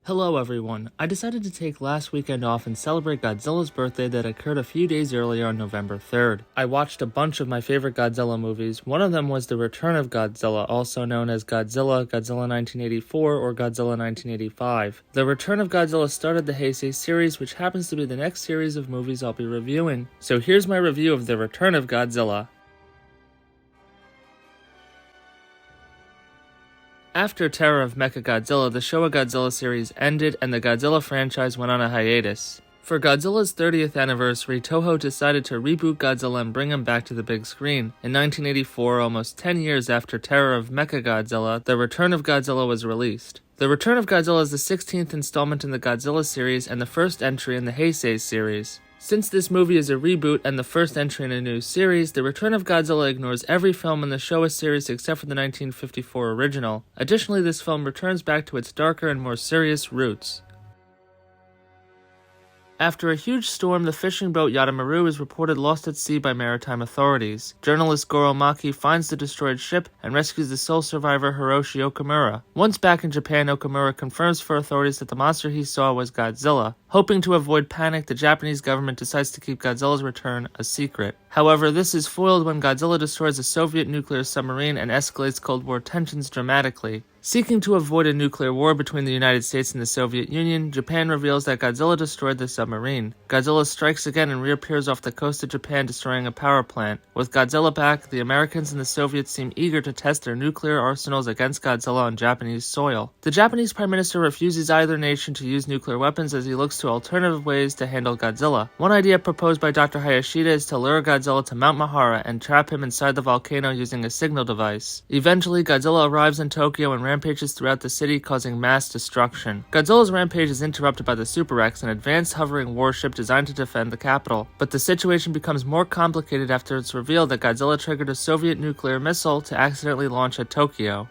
Hello everyone, I decided to take last weekend off and celebrate Godzilla's birthday that occurred a few days earlier on November 3rd. I watched a bunch of my favorite Godzilla movies. One of them was The Return of Godzilla, also known as Godzilla, Godzilla 1984, or Godzilla 1985. The Return of Godzilla started the Heisei series, which happens to be the next series of movies I'll be reviewing. So here's my review of The Return of Godzilla. After Terror of Mechagodzilla, the Showa Godzilla series ended and the Godzilla franchise went on a hiatus. For Godzilla's 30th anniversary, Toho decided to reboot Godzilla and bring him back to the big screen. In 1984, almost 10 years after Terror of Mechagodzilla, The Return of Godzilla was released. The Return of Godzilla is the 16th installment in the Godzilla series and the first entry in the Heisei series. Since this movie is a reboot and the first entry in a new series, The Return of Godzilla ignores every film in the Showa series except for the 1954 original. Additionally, this film returns back to its darker and more serious roots. After a huge storm, the fishing boat Yadamaru is reported lost at sea by maritime authorities. Journalist Goro Maki finds the destroyed ship and rescues the sole survivor Hiroshi Okamura. Once back in Japan, Okamura confirms for authorities that the monster he saw was Godzilla. Hoping to avoid panic, the Japanese government decides to keep Godzilla's return a secret. However, this is foiled when Godzilla destroys a Soviet nuclear submarine and escalates Cold War tensions dramatically. Seeking to avoid a nuclear war between the United States and the Soviet Union, Japan reveals that Godzilla destroyed the submarine. Godzilla strikes again and reappears off the coast of Japan, destroying a power plant. With Godzilla back, the Americans and the Soviets seem eager to test their nuclear arsenals against Godzilla on Japanese soil. The Japanese Prime Minister refuses either nation to use nuclear weapons as he looks to alternative ways to handle Godzilla. One idea proposed by Dr. Hayashida is to lure Godzilla to Mount Mahara and trap him inside the volcano using a signal device. Eventually, Godzilla arrives in Tokyo and rampages throughout the city, causing mass destruction. Godzilla's rampage is interrupted by the Super X, an advanced hovering warship designed to defend the capital. But the situation becomes more complicated after it's revealed that Godzilla triggered a Soviet nuclear missile to accidentally launch at Tokyo.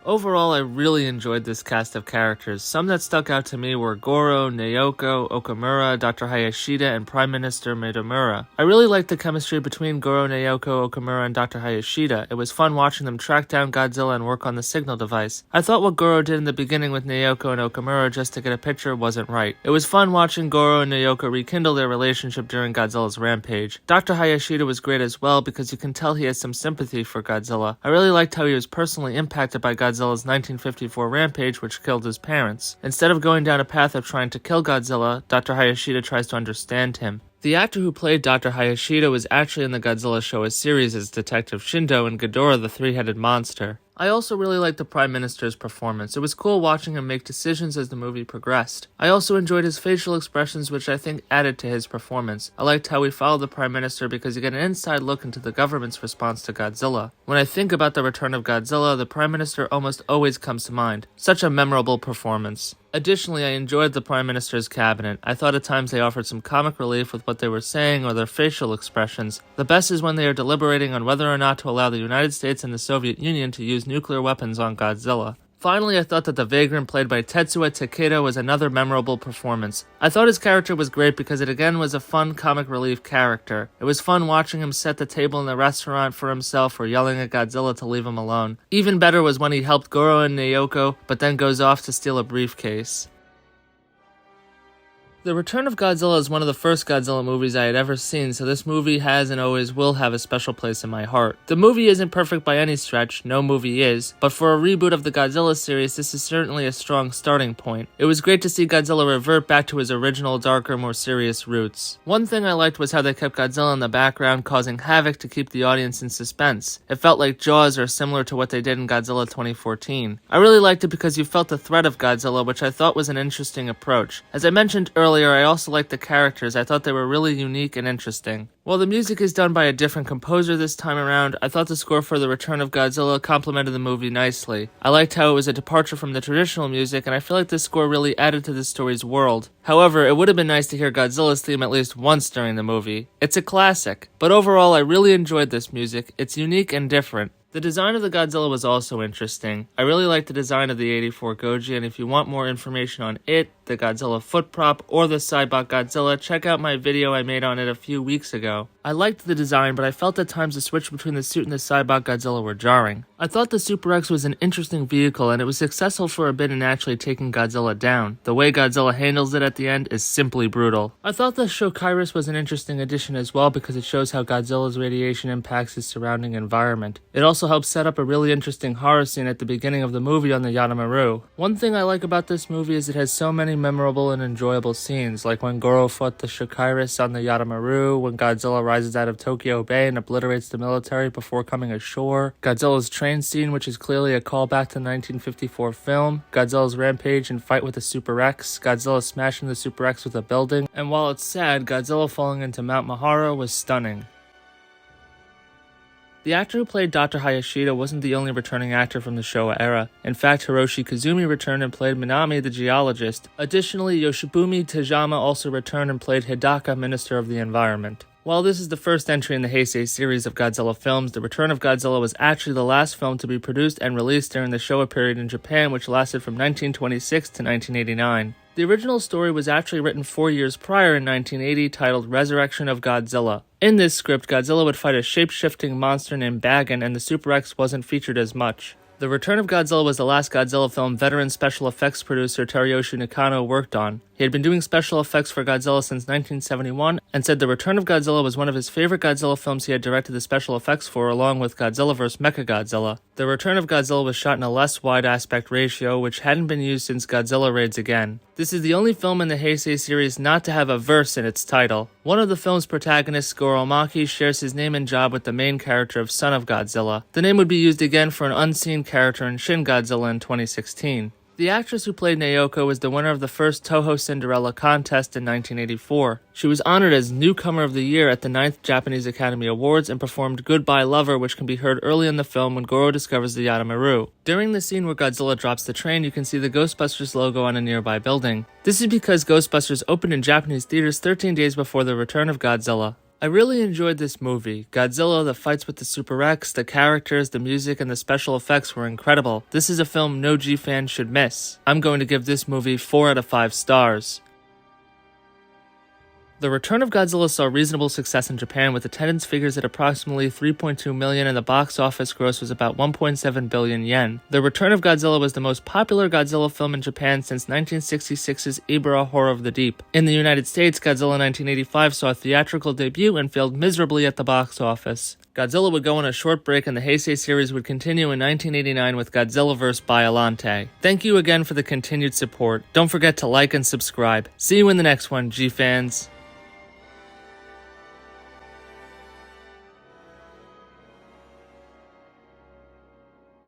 Overall, I really enjoyed this cast of characters. Some that stuck out to me were Goro, Naoko, Okamura, Dr. Hayashida, and Prime Minister Midamura. I really liked the chemistry between Goro, Naoko, Okamura, and Dr. Hayashida. It was fun watching them track down Godzilla and work on the signal device. I thought what Goro did in the beginning with Naoko and Okamura just to get a picture wasn't right. It was fun watching Goro and Naoko rekindle their relationship during Godzilla's rampage. Dr. Hayashida was great as well because you can tell he has some sympathy for Godzilla. I really liked how he was personally impacted by Godzilla's 1954 rampage, which killed his parents. Instead of going down a path of trying to kill Godzilla, Dr. Hayashida tries to understand him. The actor who played Dr. Hayashida was actually in the Godzilla Showa series as Detective Shindo in Ghidorah the Three-Headed Monster. I also really liked the Prime Minister's performance. It was cool watching him make decisions as the movie progressed. I also enjoyed his facial expressions, which I think added to his performance. I liked how he followed the Prime Minister because you get an inside look into the government's response to Godzilla. When I think about the Return of Godzilla, the Prime Minister almost always comes to mind. Such a memorable performance. Additionally, I enjoyed the Prime Minister's cabinet. I thought at times they offered some comic relief with what they were saying or their facial expressions. The best is when they are deliberating on whether or not to allow the United States and the Soviet Union to use nuclear weapons on Godzilla. Finally, I thought that the Vagrant played by Tetsuya Takeda was another memorable performance. I thought his character was great because it again was a fun comic relief character. It was fun watching him set the table in the restaurant for himself or yelling at Godzilla to leave him alone. Even better was when he helped Goro and Naoko, but then goes off to steal a briefcase. The Return of Godzilla is one of the first Godzilla movies I had ever seen, so this movie has and always will have a special place in my heart. The movie isn't perfect by any stretch, no movie is, but for a reboot of the Godzilla series, this is certainly a strong starting point. It was great to see Godzilla revert back to his original, darker, more serious roots. One thing I liked was how they kept Godzilla in the background, causing havoc to keep the audience in suspense. It felt like Jaws or similar to what they did in Godzilla 2014. I really liked it because you felt the threat of Godzilla, which I thought was an interesting approach. As I mentioned earlier, I also liked the characters. I thought they were really unique and interesting. While the music is done by a different composer this time around, I thought the score for The Return of Godzilla complemented the movie nicely. I liked how it was a departure from the traditional music, and I feel like this score really added to the story's world. However, it would have been nice to hear Godzilla's theme at least once during the movie. It's a classic. But overall, I really enjoyed this music. It's unique and different. The design of the Godzilla was also interesting. I really liked the design of the 84 Goji, and if you want more information on it, the Godzilla foot prop, or the Cybot Godzilla, check out my video I made on it a few weeks ago. I liked the design, but I felt at times the switch between the suit and the Cybot Godzilla were jarring. I thought the Super X was an interesting vehicle, and it was successful for a bit in actually taking Godzilla down. The way Godzilla handles it at the end is simply brutal. I thought the Showa was an interesting addition as well because it shows how Godzilla's radiation impacts his surrounding environment. It also helps set up a really interesting horror scene at the beginning of the movie on the Yatamaru. One thing I like about this movie is it has so many memorable and enjoyable scenes, like when Goro fought the Showa on the Yatamaru, when Godzilla rises out of Tokyo Bay and obliterates the military before coming ashore, Godzilla's train scene, which is clearly a callback to the 1954 film, Godzilla's rampage and fight with the Super X, Godzilla smashing the Super X with a building, and while it's sad, Godzilla falling into Mount Mahara was stunning. The actor who played Dr. Hayashida wasn't the only returning actor from the Showa era. In fact, Hiroshi Kazumi returned and played Minami the geologist. Additionally, Yoshibumi Tajima also returned and played Hidaka, Minister of the Environment. While this is the first entry in the Heisei series of Godzilla films, The Return of Godzilla was actually the last film to be produced and released during the Showa period in Japan, which lasted from 1926 to 1989. The original story was actually written 4 years prior in 1980, titled Resurrection of Godzilla. In this script, Godzilla would fight a shape-shifting monster named Bagan, and the Super X wasn't featured as much. The Return of Godzilla was the last Godzilla film veteran special effects producer Teruyoshi Nakano worked on. He had been doing special effects for Godzilla since 1971 and said The Return of Godzilla was one of his favorite Godzilla films he had directed the special effects for, along with Godzilla vs. Mechagodzilla. The Return of Godzilla was shot in a less wide aspect ratio, which hadn't been used since Godzilla Raids Again. This is the only film in the Heisei series not to have a verse in its title. One of the film's protagonists, Goro Maki, shares his name and job with the main character of Son of Godzilla. The name would be used again for an unseen character in Shin Godzilla in 2016. The actress who played Naoko was the winner of the first Toho Cinderella contest in 1984. She was honored as Newcomer of the Year at the 9th Japanese Academy Awards and performed Goodbye Lover, which can be heard early in the film when Goro discovers the Yatamaru. During the scene where Godzilla drops the train, you can see the Ghostbusters logo on a nearby building. This is because Ghostbusters opened in Japanese theaters 13 days before The Return of Godzilla. I really enjoyed this movie. Godzilla, the fights with the Super X, the characters, the music, and the special effects were incredible. This is a film no G fan should miss. I'm going to give this movie 4 out of 5 stars. The Return of Godzilla saw reasonable success in Japan, with attendance figures at approximately 3.2 million and the box office gross was about 1.7 billion yen. The Return of Godzilla was the most popular Godzilla film in Japan since 1966's Ibara Horror of the Deep. In the United States, Godzilla 1985 saw a theatrical debut and failed miserably at the box office. Godzilla would go on a short break and the Heisei series would continue in 1989 with Godzilla vs. Biollante. Thank you again for the continued support. Don't forget to like and subscribe. See you in the next one, G-fans.